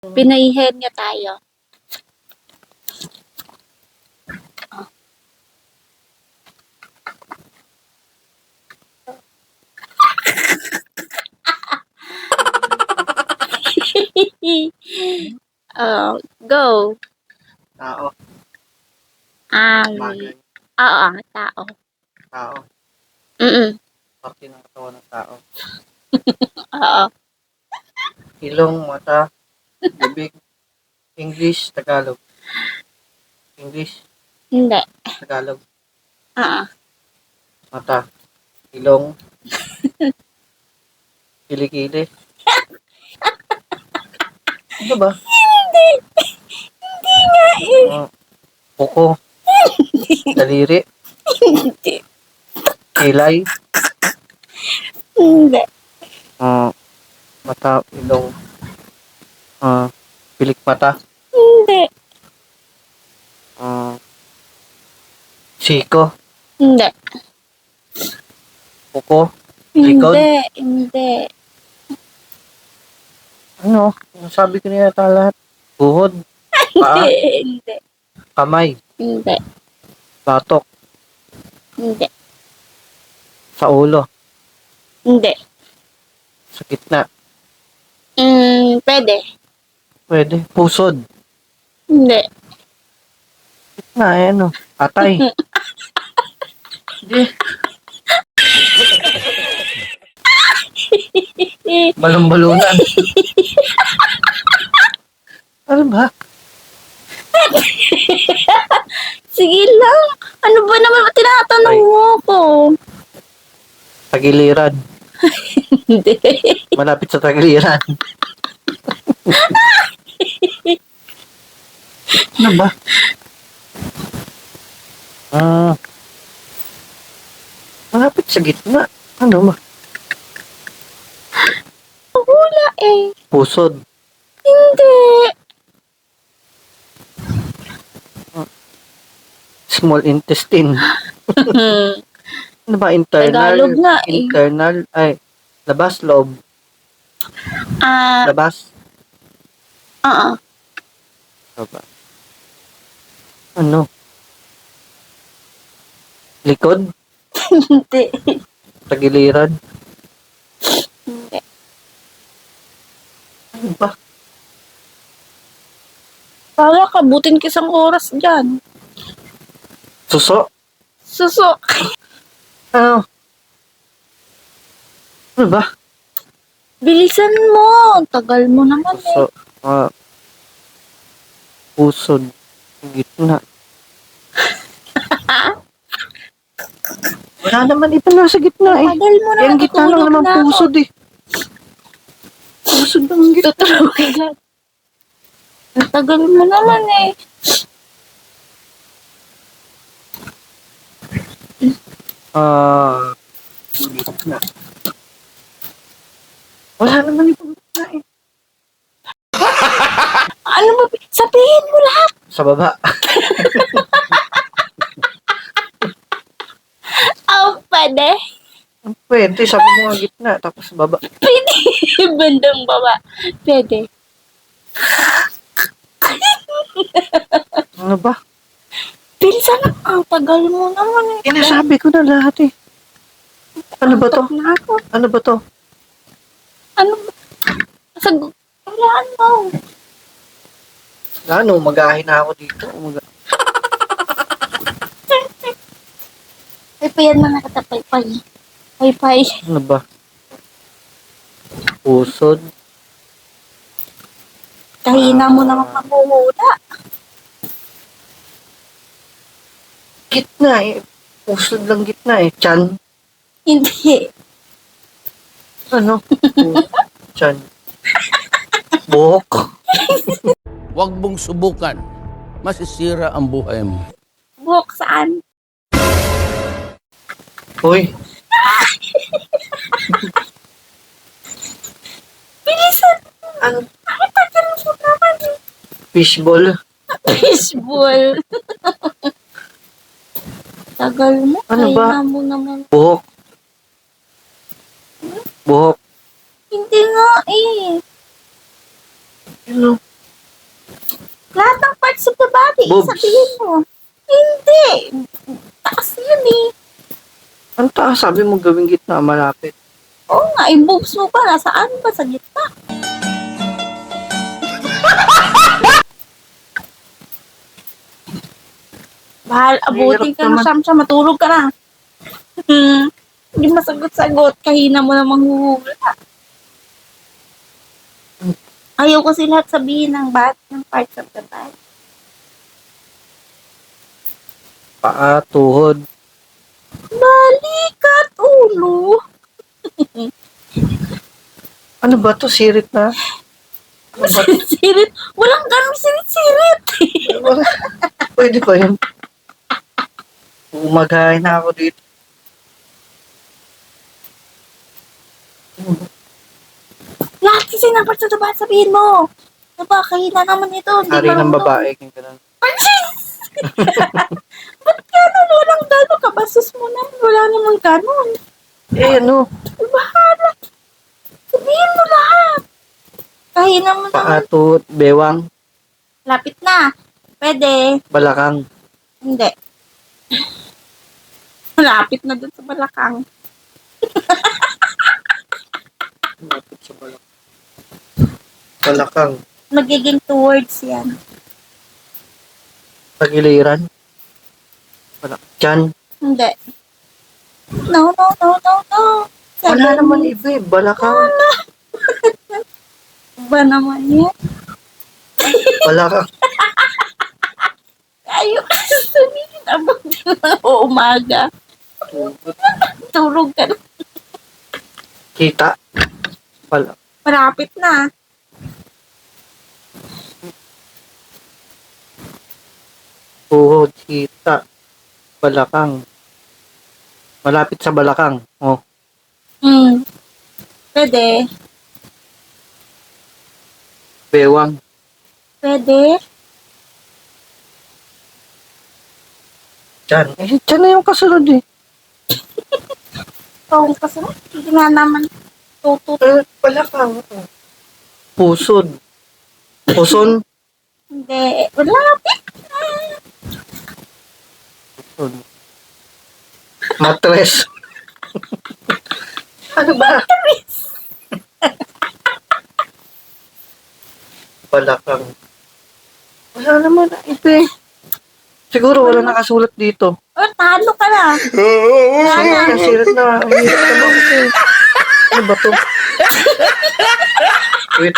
Pinaihen niya tayo. Go. Tao. Bagay. Oo, tao. Tao. Parte ng katawan ng tao. Oo. Ilong, mata, bibig. English, Tagalog. English, Hindi. Tagalog. Oo. Mata, ilong, kilikili. Ano ba? Hindi. Hindi nga eh. Kuko, daliri, Hindi. kilay, Hindi. mata, ilong, pilik mata, Hindi. siko, Hindi. kuko, likod. Hindi. Hindi. Ano? Sabi ko na yata lahat. Buhod, paa, Hindi. kamay, Hindi. batok, Hindi. sa ulo, Hindi. sa gitna. Pwede. Pwede. Pusod. Hindi. Gitna, ano? Atay. Hindi. Balon-balunan. Ano ba? Sige lang. Ano ba naman tinatanong mo ko? Tagiliran. Hindi. Malapit sa tagiliran. Ano ba? Malapit sa gitna. Ano ba? Wala eh. Pusod. Hindi. Small intestine. Ano ba? Internal. Tagalog nga eh. Internal. Ay. Labas, loob. Labas. Labas. Ano? Likod? Hindi. Tagiliran? Hindi. Ano ba? Para kabutin kisang oras dyan. Suso? Suso. Ano? Ano ba? Bilisan mo. Tagal mo naman eh. Suso. Pusod. Gitna. Wala naman ito nasa gitna eh. Tagal mo naman. Yung gitna lang naman na pusod eh. Pusod ng gitna. Tutulog ka dyan. Tagal mo naman eh. Gitna. Wala naman ito gitna eh. Ano ba? Sabihin mo lahat. Sa baba. Pwede. Pwede, sabi mo nga gitna, tapos sa baba. Pwede. Bandang baba. Pwede. Ano ba? Bilisan na. Ang tagal mo naman eh. Inasabi ko na lahat eh. Ano ba to? Na ako. Ano ba to? Ano ba? Walaan mo. Ano, magahin na ako dito. Paypayan mo na kita, paypay. Paypay. Ano ba? Pusod. Kahina mo naman mamumula. Gitna eh. Pusod lang gitna eh. Chan. Hindi. Ano? Chan. Buhok. Huwag mong subukan. Masisira ang buhay mo. Buhok saan? Uy. Bilisan. Ano? Ang tagal mo naman eh. Fishball. Fishball. Tagal mo. Ano ba? Kahina mo naman. Buhok. Buhok. Hindi nga eh. Ano? parts of the body. Boobs. Sabihin mo. Hindi. Taas yun eh. Ang taas, sabi mo gawing gitna, malapit. Oo nga, yung boobs mo pala. Saan ba? Sa gitna. Bahal, abutin ka na, Hirap naman. Shamsha. Matulog ka na. Hindi masagot-sagot. Kahina mo namang huhula. Ayaw kasi lahat sabihin ng parts of the body. Paa, tuhod. Balikat, ulo. Ano ba to? Sirit na? Ano ba? Sirit. Walang ganun sirit-sirit. Wala. Pwede ba yun? Umagahin na ako dito. Lahat kasi ng parts of the body sabihin mo. Diba, kahina naman ito. Hindi Hari ng marunong. babae. Ganun. Ba't gano'n? Walang gano'n. Kabasos mo na. Wala namang gano'n. Eh, ano? Bahala. Sabihin mo lahat. Kahina mo Paa, naman. tuhod, bewang, Lapit na. Pwede. balakang. Hindi. Lapit na dun sa balakang. Malapit sa balakang. Balakang. Magiging towards yan. Pagiliran. Balakang. Tiyan. Hindi. No. Wala naman iba eh. Balakang. Ba naman yan? Balakang. Ayaw kasi sabihin abang o umaga. Tulog ka na. Kita. Balakang. Malapit na. Tuhod, kita. Balakang. Malapit sa balakang. Oh. Pwede. Bewang. Pwede. Tiyan. Eh, tiyan na yung kasunod eh. Kung kasi hindi nga naman tutut. Balakang. Pusod. Puson. Hindi. Malapit na. Puson. Matres. Ano ba? Balakang. Wala naman na ito eh. Siguro wala nakasulat dito. O, talo ka na. Sirit na, sirit na. Ang hirap naman kasi. Ano ba to? Wait.